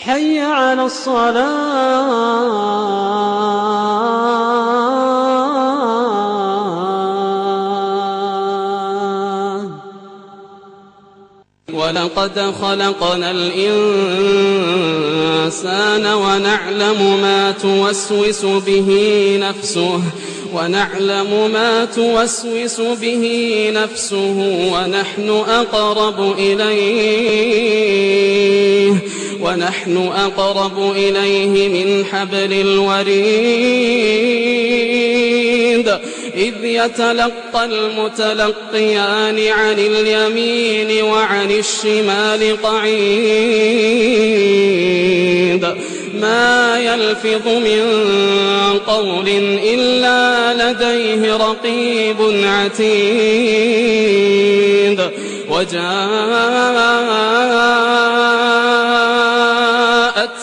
حي على الصلاة. ولقد خلقنا الإنسان ونعلم ما توسوس به نفسه ونحن أقرب إليه من حبل الوريد إذ يتلقى المتلقيان عن اليمين وعن الشمال قعيد ما يلفظ من قول إلا لديه رقيب عتيد وجاءت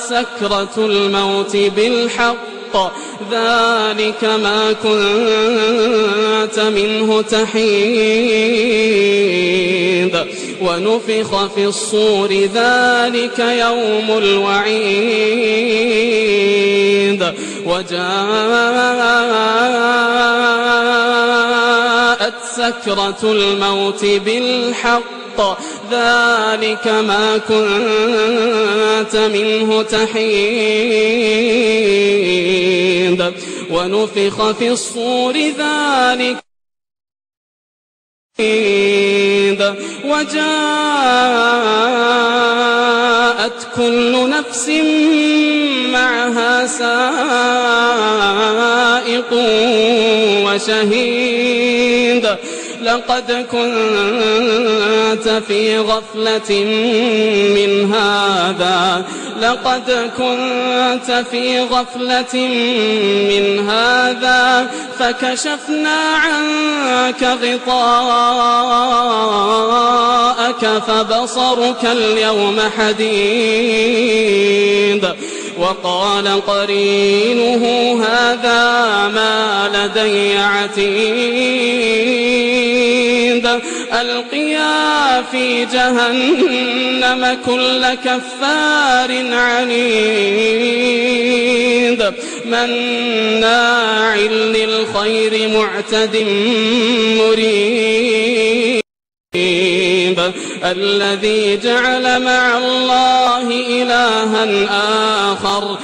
سكرة الموت بالحق ذلك ما كنت منه تحيد ونفخ في الصور ذلك يوم الوعيد وجاءت سكرة الموت بالحق ذلك ما كنت منه تحيد ونفخ في الصور ذلك وجاءت كل نفس معها سائق وشهيد لقد كنت في غفلة من هذا فكشفنا عنك غطاءك فبصرك اليوم حديد وقال قرينه هذا ما لدي عتيد ألقيا في جهنم كل كفار عنيد مناع للخير معتد مريب الذي جعل مع الله إلها آخر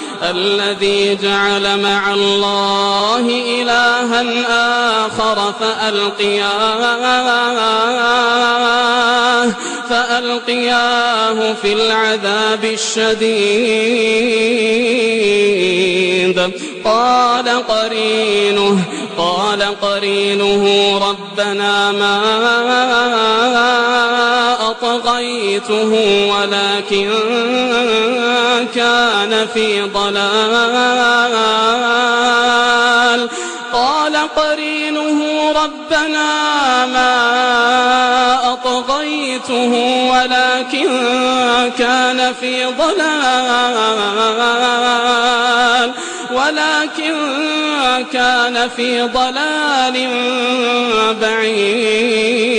فألقياه في العذاب الشديد قال قرينه ربنا ما أطغيته ولكن كان في ضلال قال قرينه ربنا ما أطغيته ولكن كان في ضلال بعيد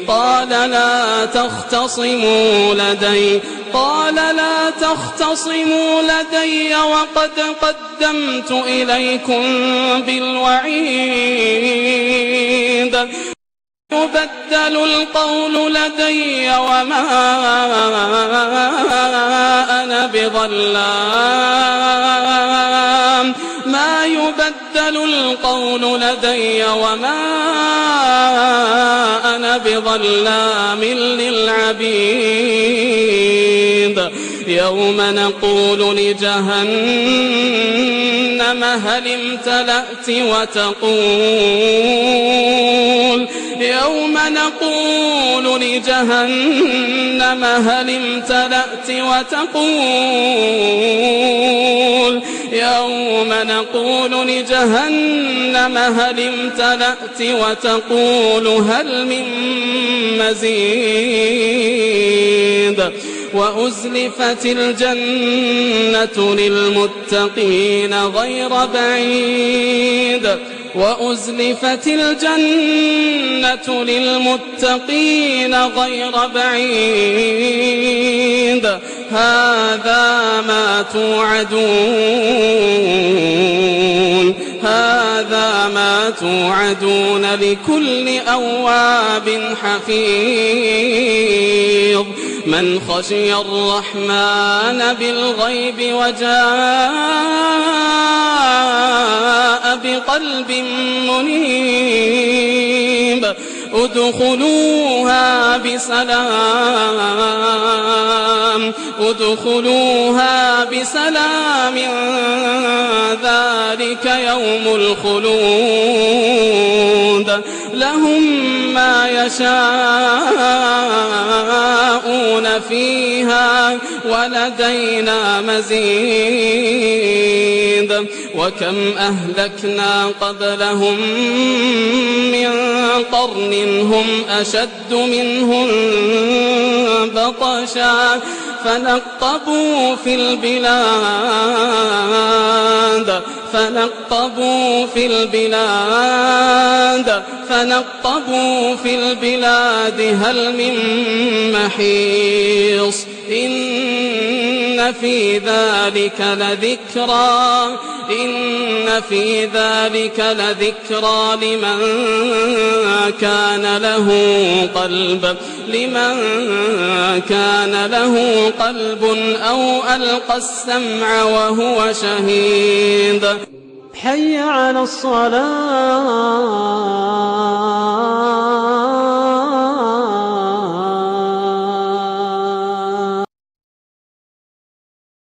قال لا تختصموا لدي وقد قدمت إليكم بالوعيد يبدل القول لدي وما أنا بظلام بظلام للعبيد يوم نقول لجهنم هل امتلأت وتقول هل من مزيد وأزلفت الجنة للمتقين غير بعيد هذا ما توعدون لكل أواب حفيظ من خشي الرحمن بالغيب وجاء بقلب منيب ادخلوها بسلام ذلك يوم الخلود لهم ما يشاءون فيها ولدينا مزيد وكم أهلكنا قبلهم من قرن هم أشد منهم بطشا فنقبوا في البلاد هل من محيص إن في ذلك لذكرى لمن كان له قلب أو ألقى السمع وهو شهيد حي على الصلاة